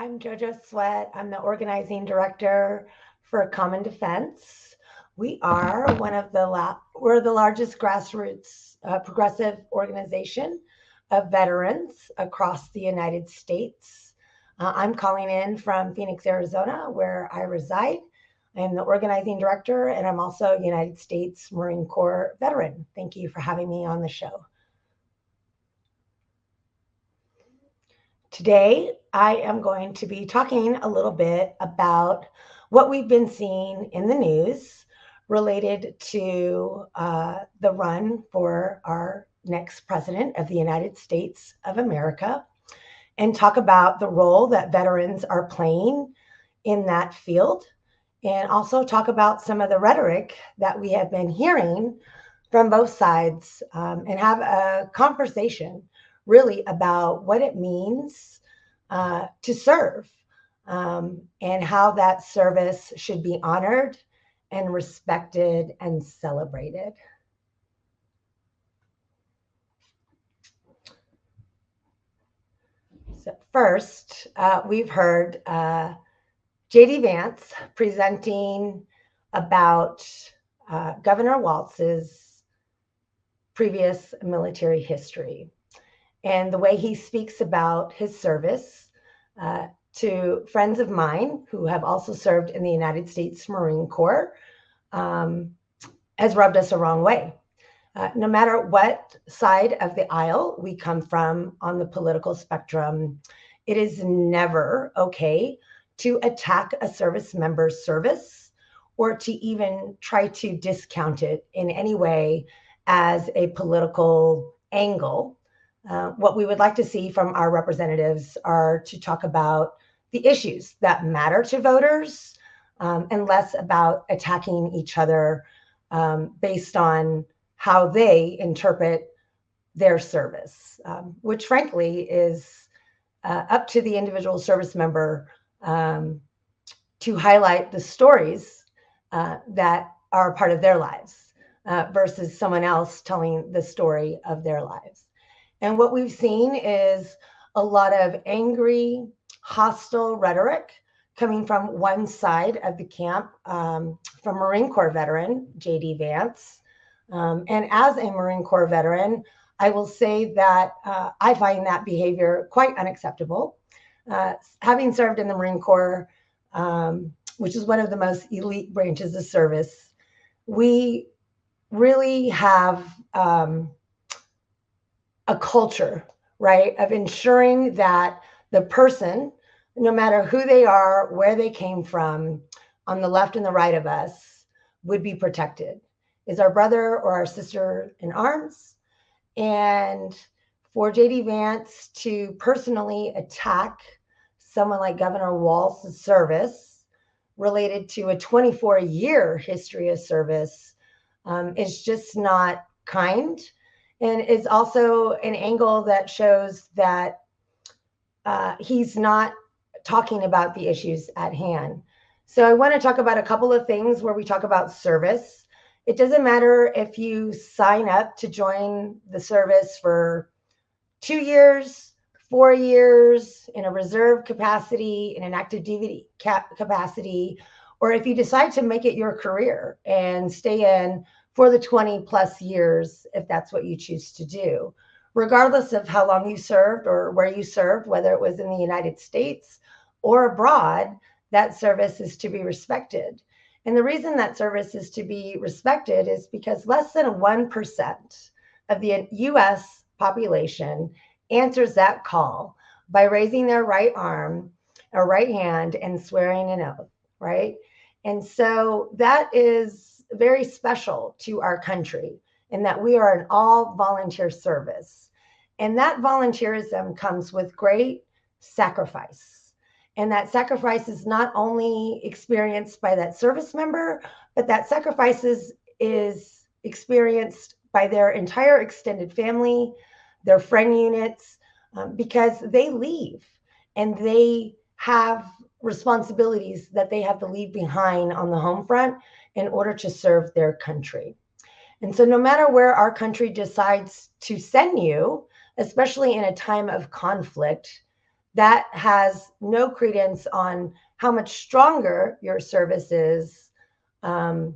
I'm Jojo Sweatt. I'm the organizing director for Common Defense. We're the largest grassroots progressive organization of veterans across the United States. I'm calling in from Phoenix, Arizona, where I reside. I'm the organizing director, and I'm also a United States Marine Corps veteran. Thank you for having me on the show. Today, I am going to be talking a little bit about what we've been seeing in the news related to the run for our next president of the United States of America, and talk about the role that veterans are playing in that field, and also talk about some of the rhetoric that we have been hearing from both sides, and have a conversation really about what it means to serve, and how that service should be honored and respected and celebrated. So first, we've heard J.D. Vance presenting about Governor Walz's previous military history and the way he speaks about his service to friends of mine who have also served in the United States Marine Corps, has rubbed us the wrong way. No matter what side of the aisle we come from on the political spectrum, it is never okay to attack a service member's service or to even try to discount it in any way as a political angle. What we would like to see from our representatives are to talk about the issues that matter to voters, and less about attacking each other based on how they interpret their service, which frankly is up to the individual service member to highlight the stories that are part of their lives versus someone else telling the story of their lives. And what we've seen is a lot of angry, hostile rhetoric coming from one side of the camp, from Marine Corps veteran J.D. Vance. And as a Marine Corps veteran, I will say that I find that behavior quite unacceptable. Having served in the Marine Corps, which is one of the most elite branches of service, we really have a culture, right, of ensuring that the person, no matter who they are, where they came from, on the left and the right of us, would be protected. Is our brother or our sister in arms? And for J.D. Vance to personally attack someone like Governor Walz's service related to a 24-year history of service is just not kind. And it's also an angle that shows that he's not talking about the issues at hand. So I want to talk about a couple of things where we talk about service. It doesn't matter if you sign up to join the service for 2 years, 4 years, in a reserve capacity, in an active duty capacity, or if you decide to make it your career and stay in for the 20 plus years, if that's what you choose to do. Regardless of how long you served or where you served, whether it was in the United States or abroad, that service is to be respected. And the reason that service is to be respected is because less than 1% of the US population answers that call by raising their right arm or right hand and swearing an oath, right? And so that is very special to our country in that we are an all volunteer service. And that volunteerism comes with great sacrifice. And that sacrifice is not only experienced by that service member, but that sacrifice is experienced by their entire extended family, their friend units, because they leave and they have responsibilities that they have to leave behind on the home front in order to serve their country. And so no matter where our country decides to send you, especially in a time of conflict, that has no credence on how much stronger your service is than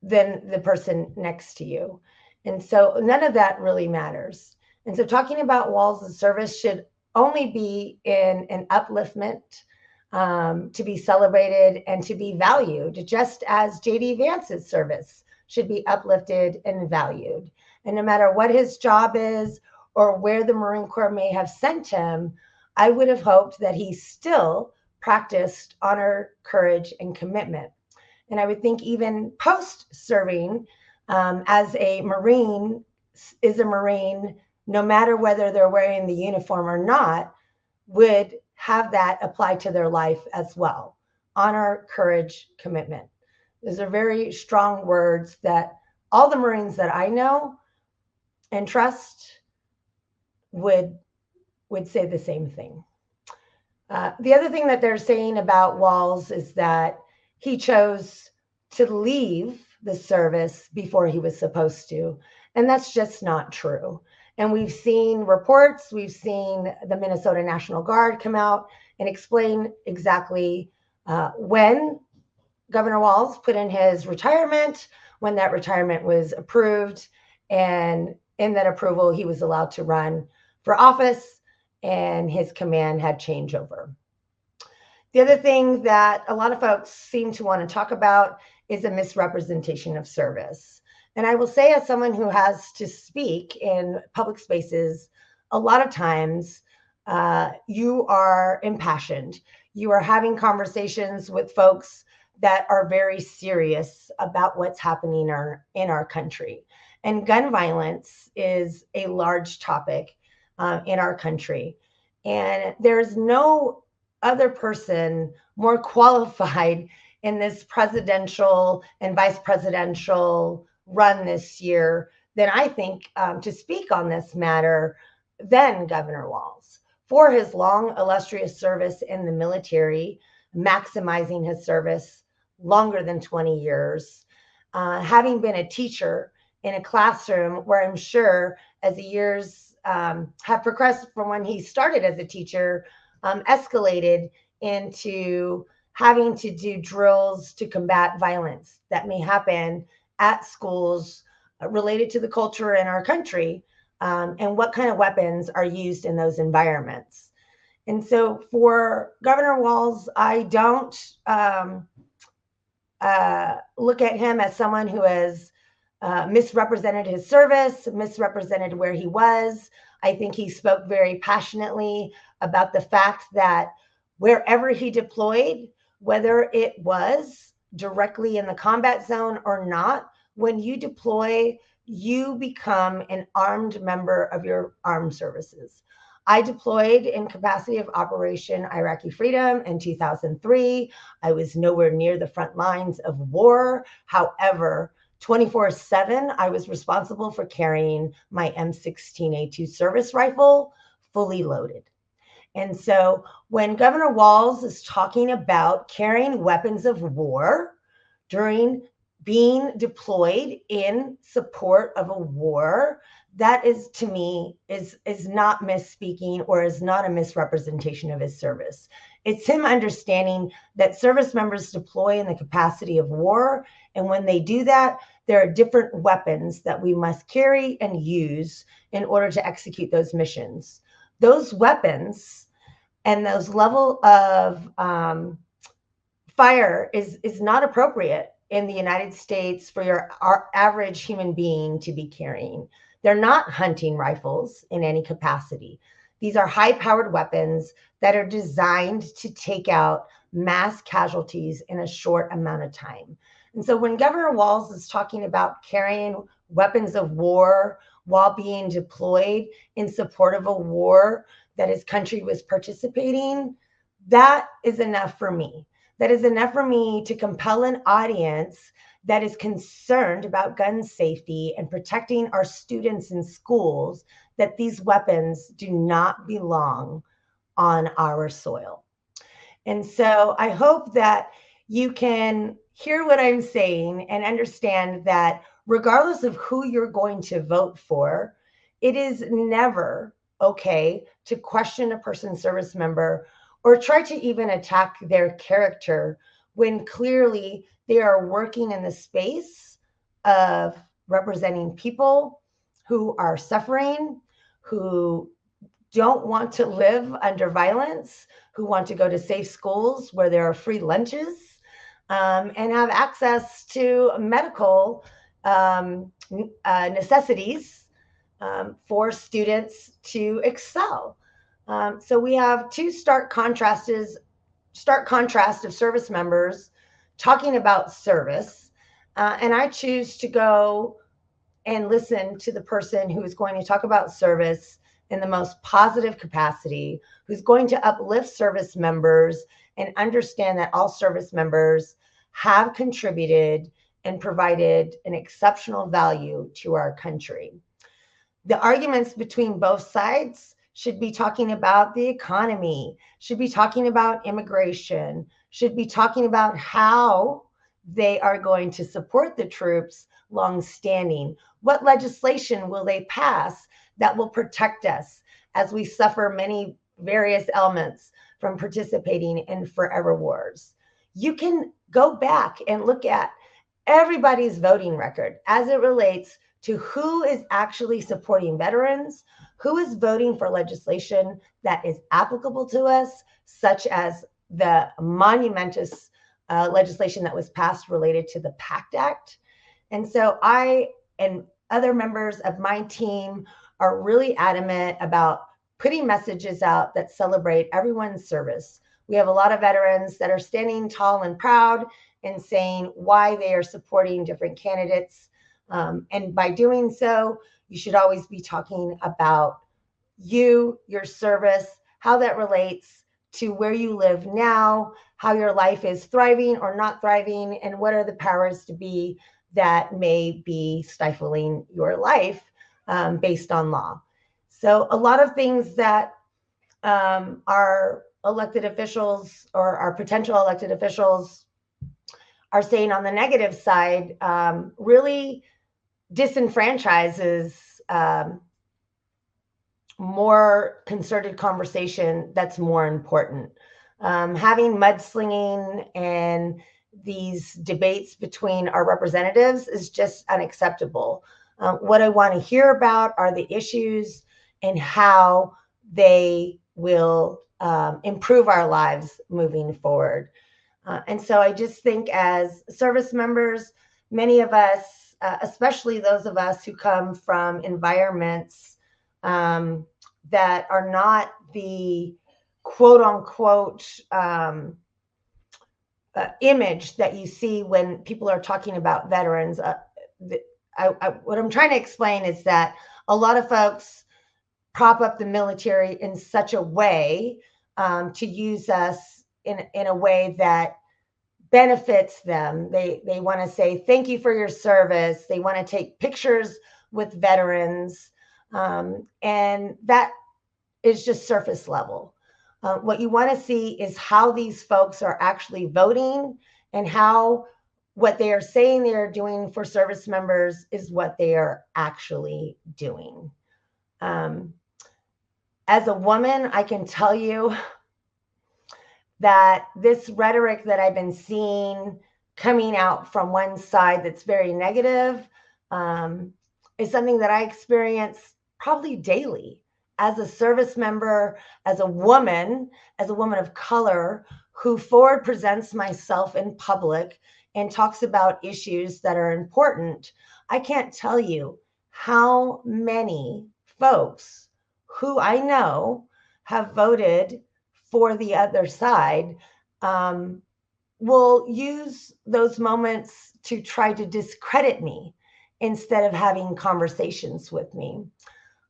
the person next to you. And so none of that really matters. And so talking about walls of service should only be in an upliftment, to be celebrated and to be valued, just as J.D. Vance's service should be uplifted and valued. And no matter what his job is or where the Marine Corps may have sent him, I would have hoped that he still practiced honor, courage, and commitment. And I would think even post serving, as a Marine is a Marine, no matter whether they're wearing the uniform or not, would have that apply to their life as well. Honor, courage, commitment. Those are very strong words that all the Marines that I know and trust would say the same thing. The other thing that they're saying about Walls is that he chose to leave the service before he was supposed to. And that's just not true. And we've seen reports, we've seen the Minnesota National Guard come out and explain exactly when Governor Walz put in his retirement, when that retirement was approved. And in that approval, he was allowed to run for office and his command had changeover. The other thing that a lot of folks seem to want to talk about is a misrepresentation of service. And I will say, as someone who has to speak in public spaces, a lot of times you are impassioned. You are having conversations with folks that are very serious about what's happening in our country. And gun violence is a large topic in our country. And there's no other person more qualified in this presidential and vice presidential run this year than I think to speak on this matter than Governor Walz, for his long, illustrious service in the military, maximizing his service longer than 20 years, having been a teacher in a classroom where I'm sure as the years have progressed from when he started as a teacher, escalated into having to do drills to combat violence that may happen at schools related to the culture in our country, and what kind of weapons are used in those environments. And so for Governor Walz, I don't look at him as someone who has misrepresented his service, misrepresented where he was. I think he spoke very passionately about the fact that wherever he deployed, whether it was directly in the combat zone or not, when you deploy, you become an armed member of your armed services. I deployed in capacity of Operation Iraqi Freedom in 2003. I was nowhere near the front lines of war. However, 24/7, I was responsible for carrying my M16A2 service rifle fully loaded. And so when Governor Walz is talking about carrying weapons of war during being deployed in support of a war, that is, to me, is not misspeaking or is not a misrepresentation of his service. It's him understanding that service members deploy in the capacity of war. And when they do that, there are different weapons that we must carry and use in order to execute those missions. Those weapons and those level of fire is not appropriate in the United States for our average human being to be carrying. They're not hunting rifles in any capacity. These are high-powered weapons that are designed to take out mass casualties in a short amount of time. And so when Governor Walz is talking about carrying weapons of war while being deployed in support of a war that his country was participating, that is enough for me. That is enough for me to compel an audience that is concerned about gun safety and protecting our students in schools, that these weapons do not belong on our soil. And so I hope that you can hear what I'm saying and understand that regardless of who you're going to vote for, it is never okay to question a person's service member or try to even attack their character when clearly they are working in the space of representing people who are suffering, who don't want to live under violence, who want to go to safe schools where there are free lunches, and have access to medical necessities for students to excel. So we have two stark contrast of service members talking about service. And I choose to go and listen to the person who is going to talk about service in the most positive capacity, who's going to uplift service members and understand that all service members have contributed and provided an exceptional value to our country. The arguments between both sides should be talking about the economy, should be talking about immigration, should be talking about how they are going to support the troops long-standing. What legislation will they pass that will protect us as we suffer many various elements from participating in forever wars? You can go back and look at everybody's voting record as it relates to who is actually supporting veterans, who is voting for legislation that is applicable to us, such as the monumentous legislation that was passed related to the PACT Act. And so I and other members of my team are really adamant about putting messages out that celebrate everyone's service. We have a lot of veterans that are standing tall and proud and saying why they are supporting different candidates. And by doing so, you should always be talking about you, your service, how that relates to where you live now, how your life is thriving or not thriving, and what are the powers to be that may be stifling your life based on law. So a lot of things that our elected officials or our potential elected officials are saying on the negative side really disenfranchises more concerted conversation that's more important. Having mudslinging and these debates between our representatives is just unacceptable. What I want to hear about are the issues and how they will improve our lives moving forward. And so I just think as service members, many of us, especially those of us who come from environments that are not the quote unquote image that you see when people are talking about veterans. What I'm trying to explain is that a lot of folks prop up the military in such a way to use us in a way that benefits them. They want to say thank you for your service. They want to take pictures with veterans, and that is just surface level. What you want to see is how these folks are actually voting and how what they are saying they are doing for service members is what they are actually doing. As a woman, I can tell you that this rhetoric that I've been seeing coming out from one side that's very negative is something that I experience probably daily as a service member, as a woman of color who forward presents myself in public and talks about issues that are important. I can't tell you how many folks who I know have voted for the other side will use those moments to try to discredit me instead of having conversations with me.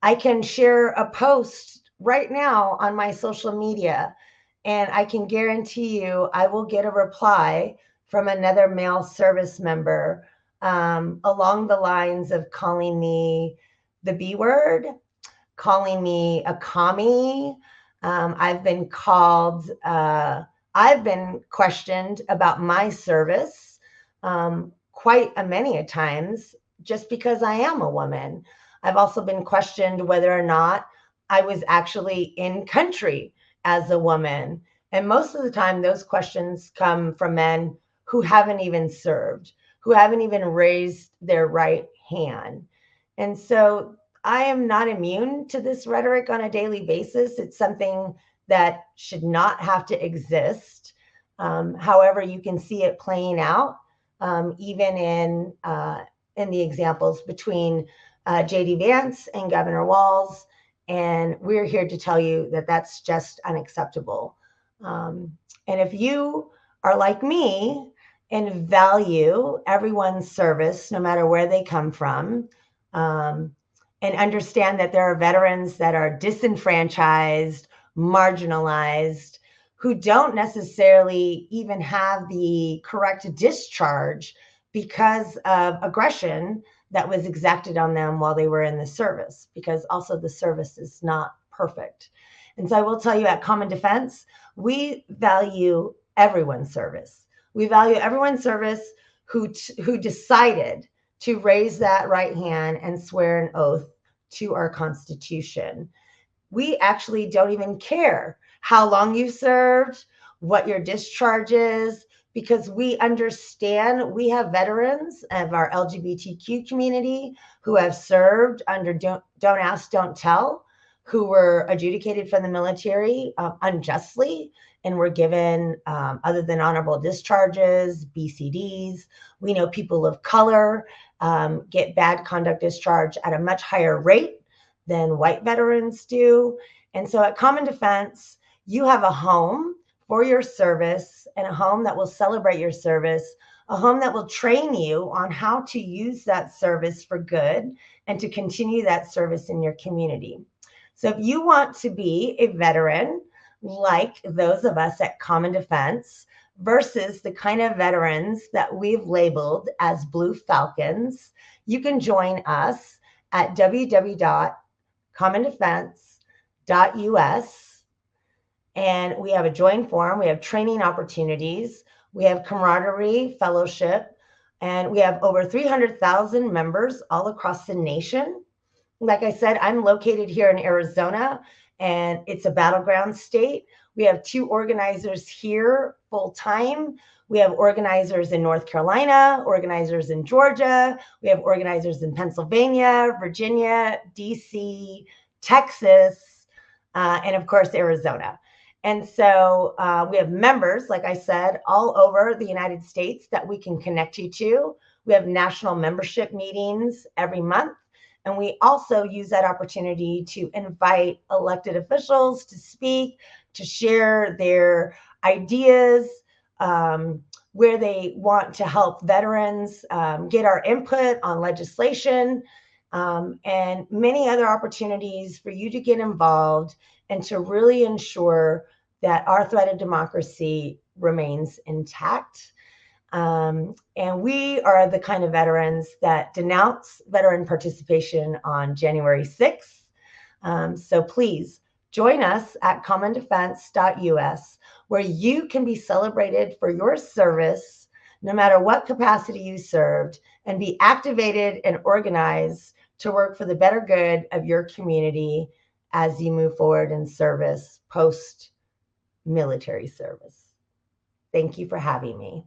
I can share a post right now on my social media, and I can guarantee you I will get a reply from another male service member along the lines of calling me the B word, calling me a commie. I've been questioned about my service quite many a times just because I am a woman. I've also been questioned whether or not I was actually in country as a woman. And most of the time, those questions come from men who haven't even served, who haven't even raised their right hand. And so I am not immune to this rhetoric on a daily basis. It's something that should not have to exist. However, you can see it playing out, even in the examples between J.D. Vance and Governor Walz. And we're here to tell you that that's just unacceptable. And if you are like me and value everyone's service, no matter where they come from, and understand that there are veterans that are disenfranchised, marginalized, who don't necessarily even have the correct discharge because of aggression that was exacted on them while they were in the service, because also the service is not perfect. And so I will tell you, at Common Defense, we value everyone's service. We value everyone's service who decided to raise that right hand and swear an oath to our Constitution. We actually don't even care how long you served, what your discharge is, because we understand we have veterans of our LGBTQ community who have served under Don't Ask, Don't Tell, who were adjudicated from the military unjustly and were given, other than honorable discharges, BCDs. We know people of color get bad conduct discharge at a much higher rate than white veterans do. And so at Common Defense, you have a home for your service, and a home that will celebrate your service, a home that will train you on how to use that service for good and to continue that service in your community. So if you want to be a veteran like those of us at Common Defense versus the kind of veterans that we've labeled as Blue Falcons, you can join us at www.commondefense.us. And we have a join forum, we have training opportunities, we have camaraderie, fellowship, and we have over 300,000 members all across the nation. Like I said, I'm located here in Arizona, and it's a battleground state. We have 2 organizers here full time. We have organizers in North Carolina, organizers in Georgia. We have organizers in Pennsylvania, Virginia, DC, Texas, and of course, Arizona. And so we have members, like I said, all over the United States that we can connect you to. We have national membership meetings every month. And we also use that opportunity to invite elected officials to speak, to share their ideas, where they want to help veterans, get our input on legislation, and many other opportunities for you to get involved and to really ensure that our thread of democracy remains intact. And we are the kind of veterans that denounce veteran participation on January 6th. So please join us at commondefense.us, where you can be celebrated for your service, no matter what capacity you served, and be activated and organized to work for the better good of your community as you move forward in service, post-military service. Thank you for having me.